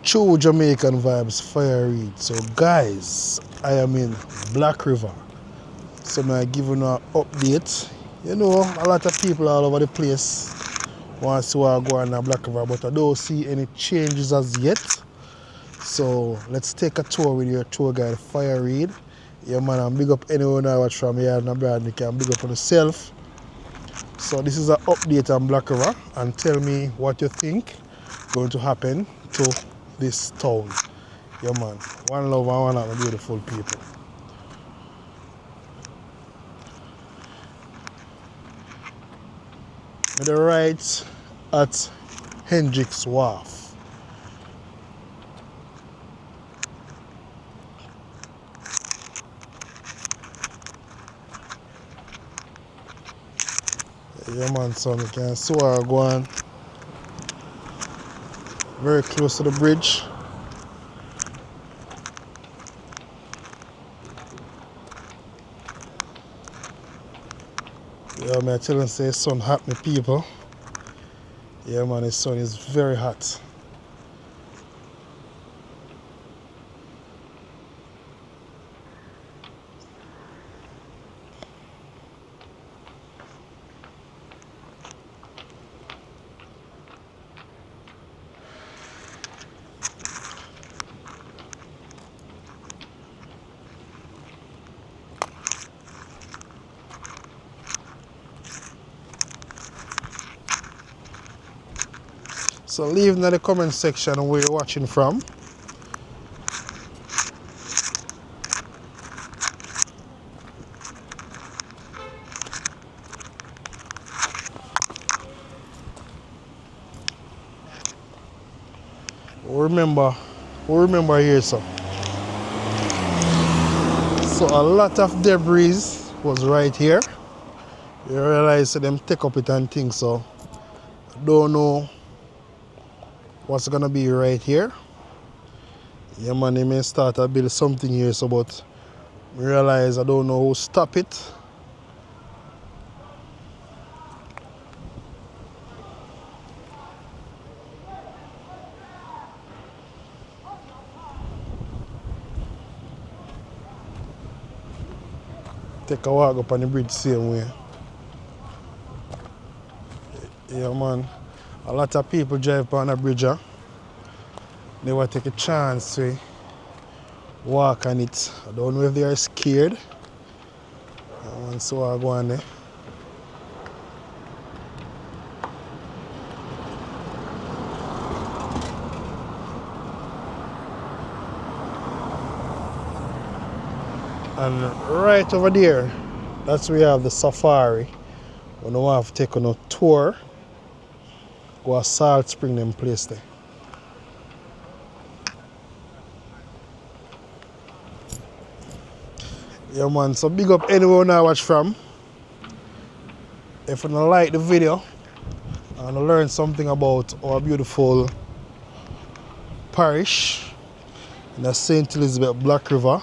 True Jamaican Vibes, Fire Reid. So guys, I am in Black River. So I'm giving an update. You know, a lot of people all over the place want to see what go on in Black River, but I don't see any changes as yet. So let's take a tour with your tour guide, Fire Reid. Yeah man, I'm big up anyone I watch from here and abroad, you can big up on yourself. So this is an update on Black River, and tell me what you think going to happen to this town. Yeah man, one love and one heart, my beautiful people. To the right at Hendricks Wharf. Yeah man, son, you can see where I go on. Very close to the bridge. Yeah man, I tell him say the sun hot, me people. Yeah man, the sun is very hot. So leave in the comment section where you're watching from. Remember here, so a lot of debris was right here. You realize them take up it and things, so I don't know what's gonna be right here. Yeah man, they may start to build something here, so but I realize I don't know who stop it. Take a walk up on the bridge same way. Yeah man, a lot of people drive on the bridge. They will take a chance to walk on it. I don't know if they are scared. And so I go on there. And right over there, that's where we have the safari. We don't have to take on a tour. Go to Salt Spring them place there. Yeah man, so big up anyone I watch from. If you don't like the video and learn something about our beautiful parish in the St. Elizabeth Black River,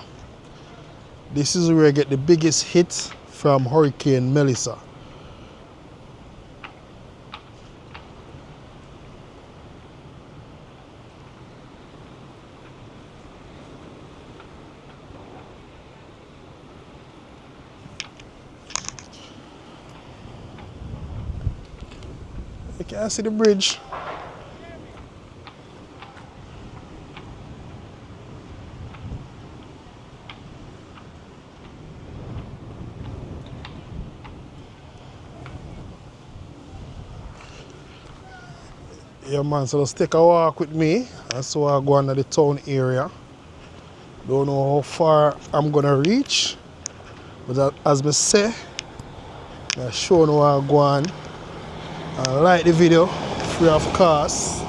this is where I get the biggest hit from Hurricane Melissa. You can see the bridge. Yeah man, so just take a walk with me and so I go under the town area. Don't know how far I'm gonna reach, but as I say, I'm showing you where I go on. And like the video, free of cost.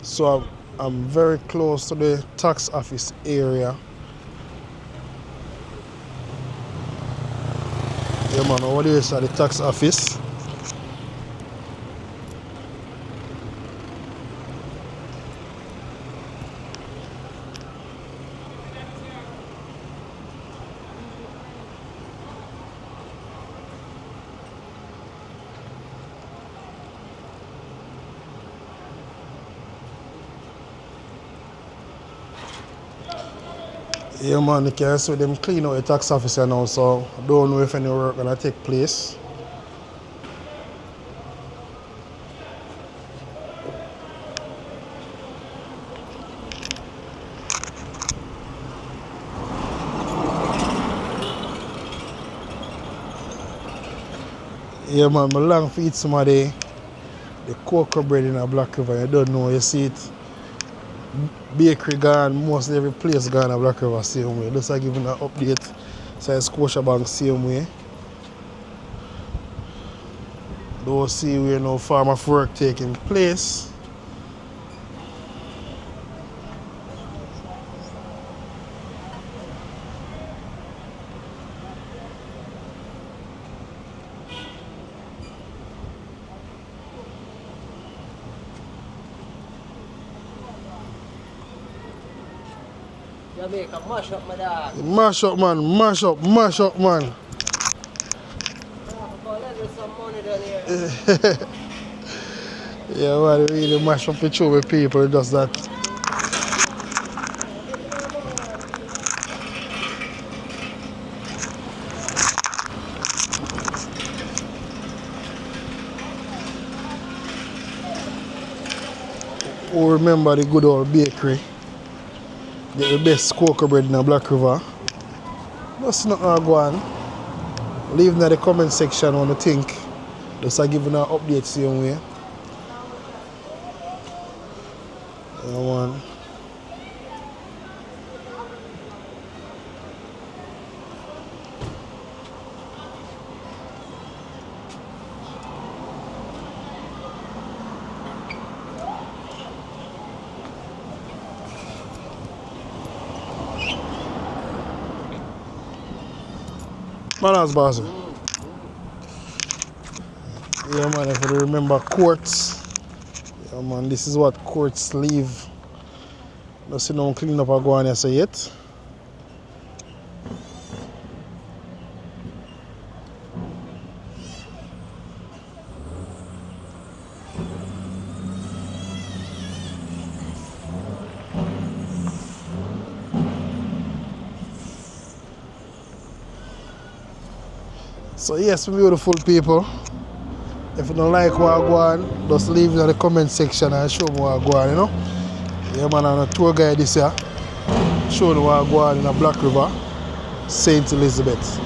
So I'm very close to the tax office area. Yeah man, over there is at the tax office. Yeah man, you can see them clean out the tax office now, so I don't know if any work gonna take place. Yeah man, I long for eat some of the cocoa bread in a Black River. You don't know, you see it. Bakery gone, mostly every place gone at Black River same way. Just like giving an update. So it's Scotiabank same way. Don't see where no farm of work taking place. Jamaica, mash up my dog. Mash up man, mash up man. There's some money down here. Yeah man, really mash up the show with people, just that. Who remember the good old bakery? Get the best cocoa bread in the Black River. Just not go on. Leave in the comment section what you think. Just giving an update same way. Yeah, man. Manners, boss. Yeah, man, if you remember courts. Yeah, man, this is what courts leave. Don't see no one clean up or go on here say yet. So yes, beautiful people. If you don't like what I go on, just leave it in the comment section and show me what I go on, you know. Yeah man, I'm a tour guide this year. Show me what I go on in a Black River, St. Elizabeth.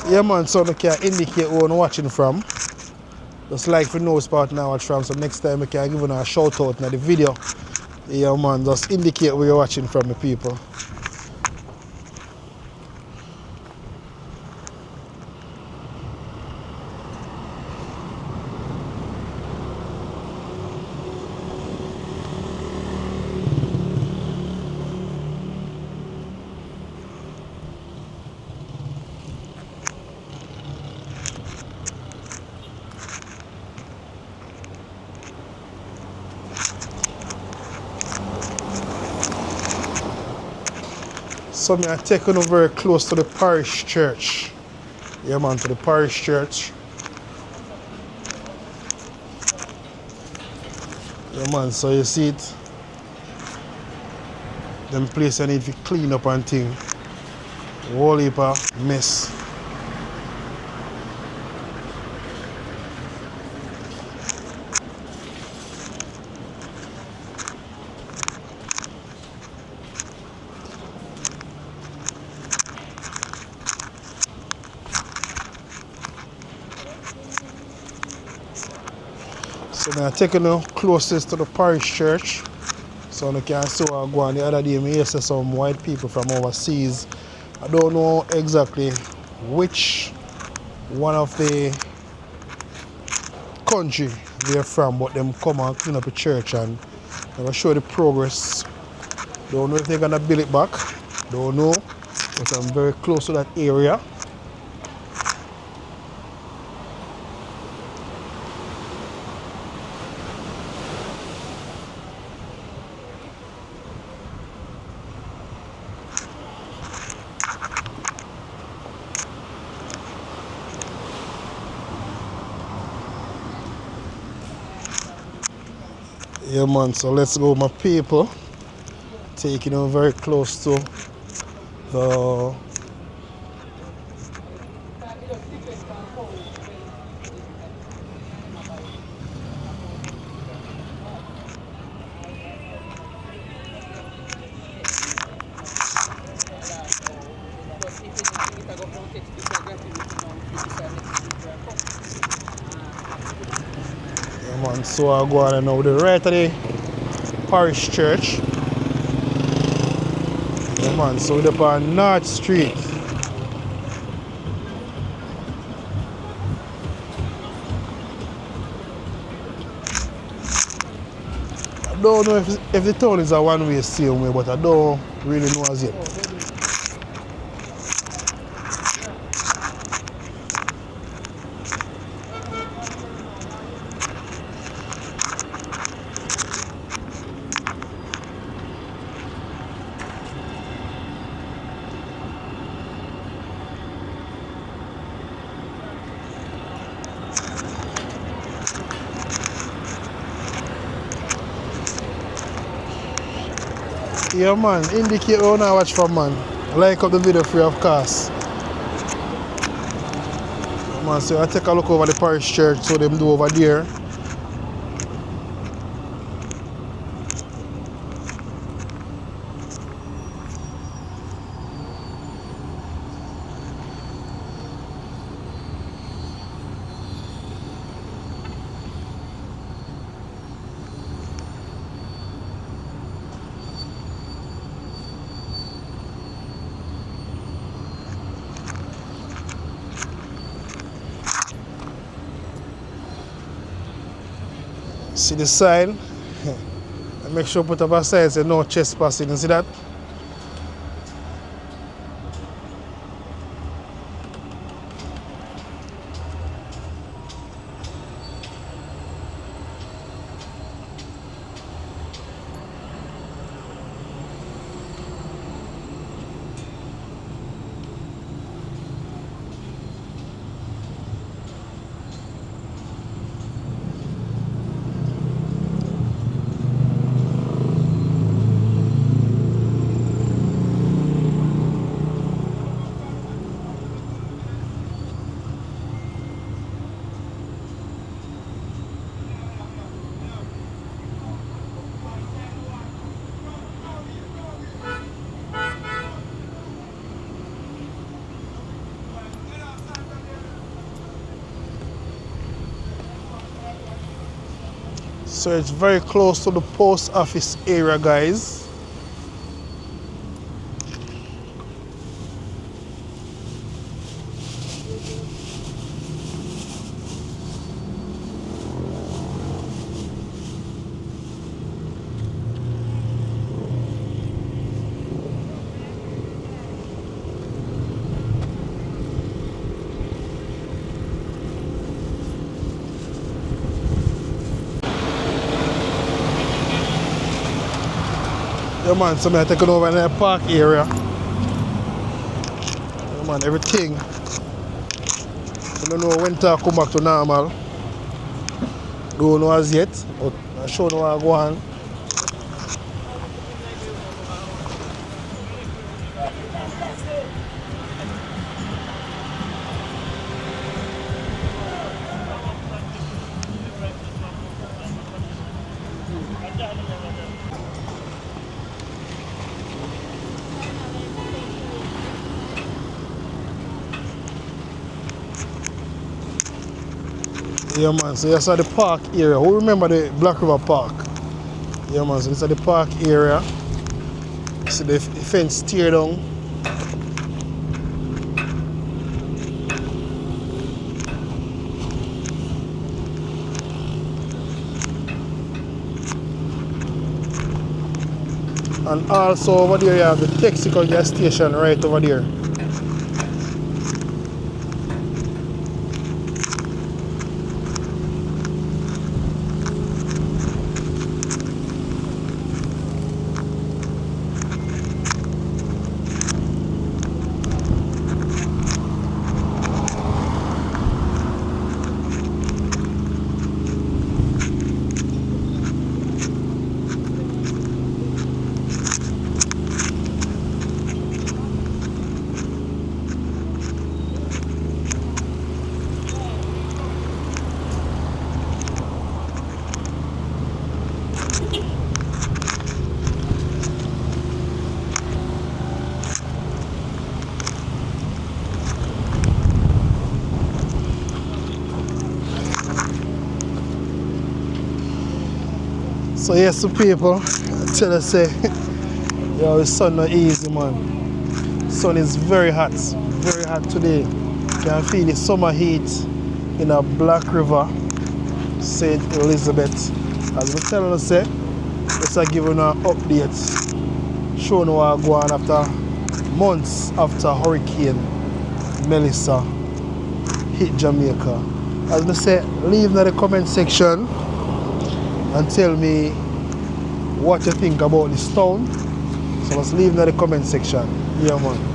Yeah man, so I can indicate where I'm watching from. Just like for no spot now watch from, so next time I can give you a shout out in the video. Yeah man, just indicate where you're watching from the people. So I'm taking you very close to the Parish Church. Yeah man, to the Parish Church. Yeah man, so you see it. Them place I need to clean up and thing. Whole heap of mess. So I'm taking you closest to the parish church. So you can see what I go on. The other day I see some white people from overseas. I don't know exactly which one of the country they're from, but them come and clean up the church and I'm gonna show the progress. Don't know if they're gonna build it back. Don't know. But I'm very close to that area. Yeah man, so let's go my people. Taking them very close to the yeah man, so I go on now the right of the parish church. Yeah man, so we're up on North Street. I don't know if the town is a one-way same way, but I don't really know as yet. Yeah man, indicate where you wanna watch from man. Like up the video free of course. Yeah, man, so I take a look over the parish church so them do over there. See the sign? And make sure put up a sign say no trespassing. You see that? So it's very close to the post office area, guys. Yeah man, so I'm taking over in the park area. Yeah man, everything. I don't know when to come back to normal. Don't know as yet, but I sure know I go on. Yeah, man. So that's at the park area. Who remember the Black River Park? Yeah, man. So this is the park area. See the fence tear down. And also over there you have the Texaco gas station right over there. So yes, people, I tell us say, yo, the sun not easy, man. Sun is very hot today. Can feel the summer heat in a Black River, St. Elizabeth. As we tell us say, let's give you an update, showing what go on after months after Hurricane Melissa hit Jamaica. As we say, leave in the comment section and tell me what you think about this town. So let's leave in the comment section. Yeah, man.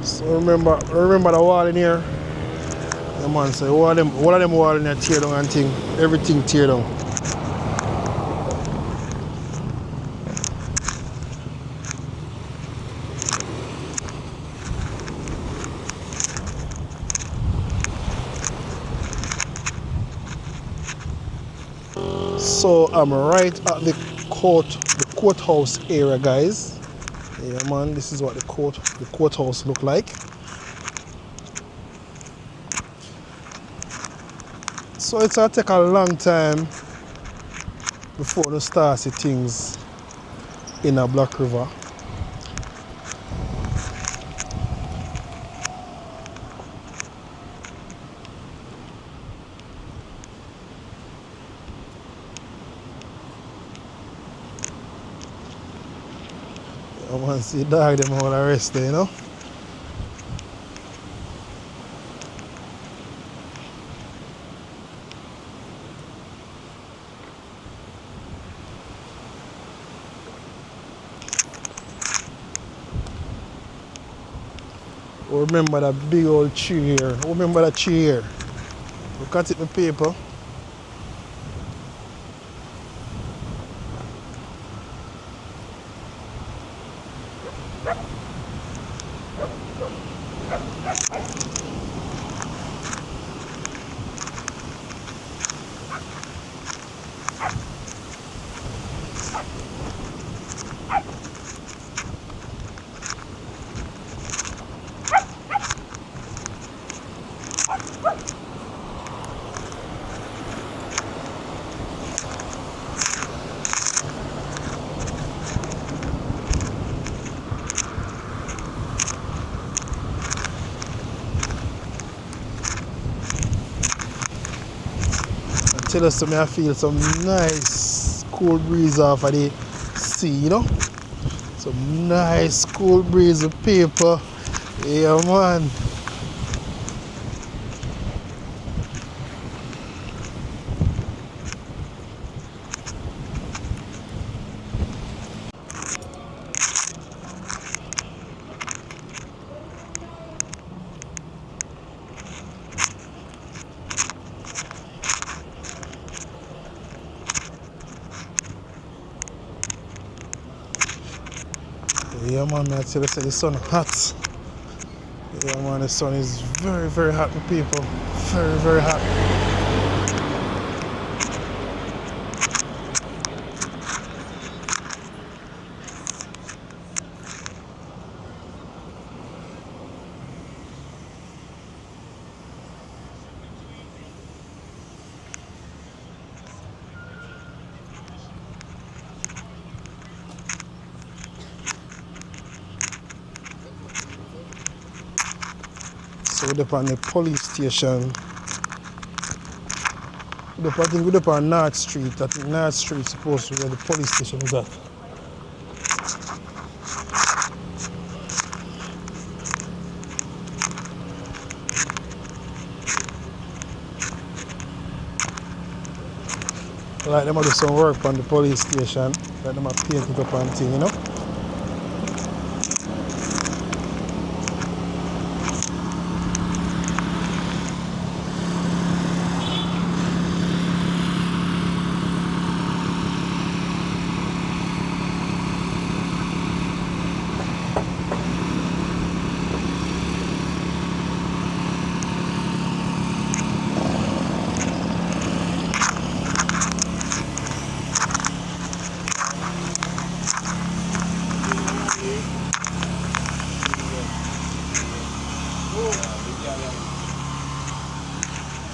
So remember the wall in here? Yeah, man, so all of them wall in here tear down and thing. Everything tear down. So I'm right at the courthouse area, guys. Yeah, man, this is what the courthouse look like. So it's gonna take a long time before the start see things in a Black River. I want to see dog them all arrested, you know. Remember that big old tree here. Remember that tree here. Look at it, my people. tell us something, I feel some nice cool breeze off of the sea, you know? Some nice cool breeze with people. Yeah, man. Yeah, man, I tell you, the sun hot. Yeah, man, the sun is very, very hot with people. Very, very hot. So we're up on the police station. I think we're up on North Street. I think North Street is supposed to be where the police station is at. Like them do some work on the police station. Like them paint it up and thing, you know?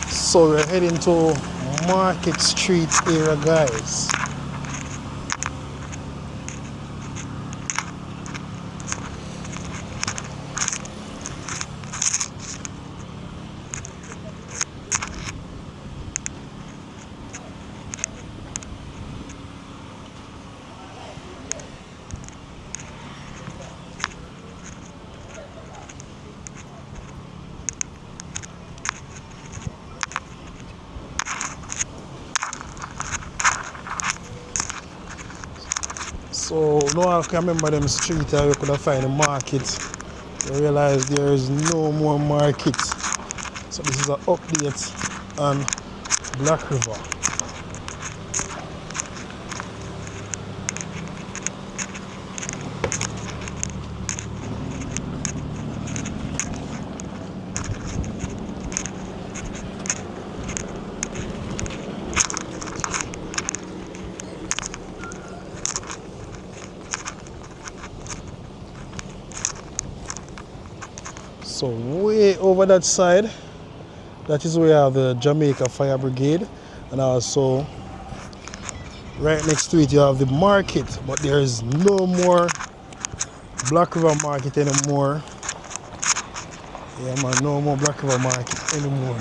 So we're heading to Market Street area, guys. So now I can remember them streets where we could have find the market. I realize there is no more market. So this is an update on Black River. So way over that side, that is where you have the Jamaica Fire Brigade, and also right next to it you have the market, but there is no more Black River Market anymore. Yeah, man, no more Black River Market anymore.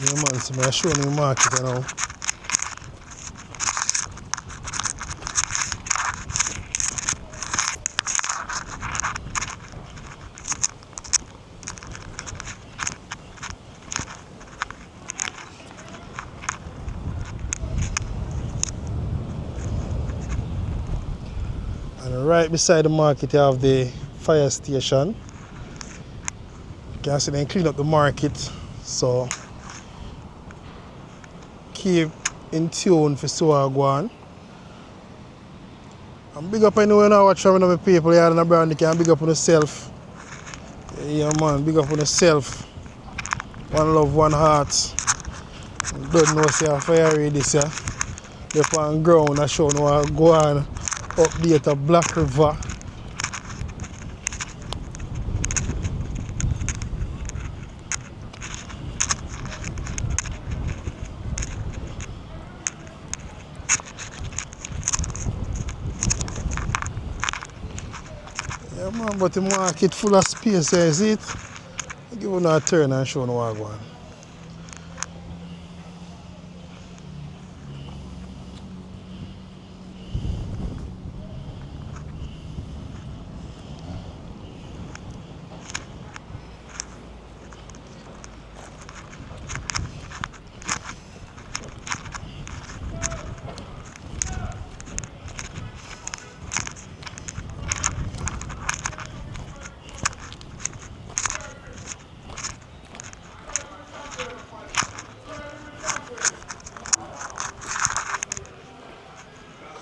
Yeah, man, so I'm showing you the market now. And right beside the market you have the fire station. You can see they clean up the market, so keep in tune for so I go on. And big up anyway now watch having my people here in the brand, you can big up on yourself. Yeah man, big up on yourself. One love, one heart. Don't know say Fire Reid this year. They're on ground I show no I go on update a Black River. Yeah man, but the market full of space, you see it? I give you a turn and show no what I go on.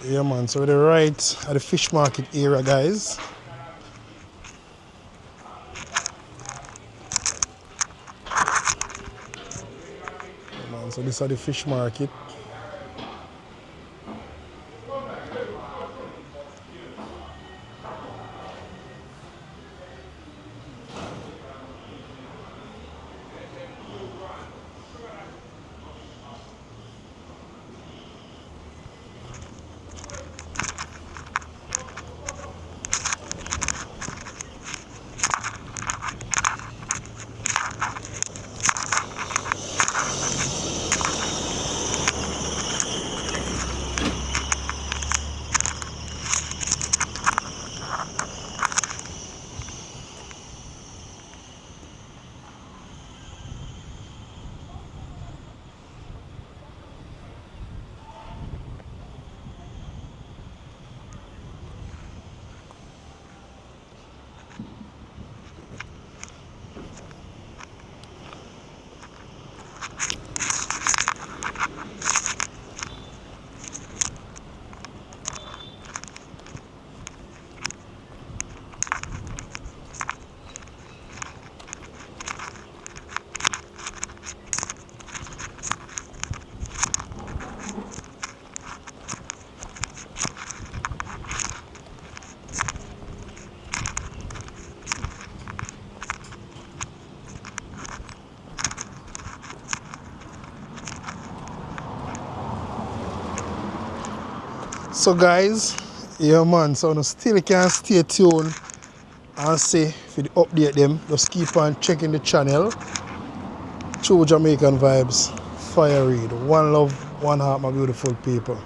Yeah man, so we're right at the fish market area guys. Yeah, man, so this is the fish market. So guys, yeah man, so you still can stay tuned and see for the update them. Just keep on checking the channel. True Jamaican Vibes, Fire Reid. One love, one heart, my beautiful people.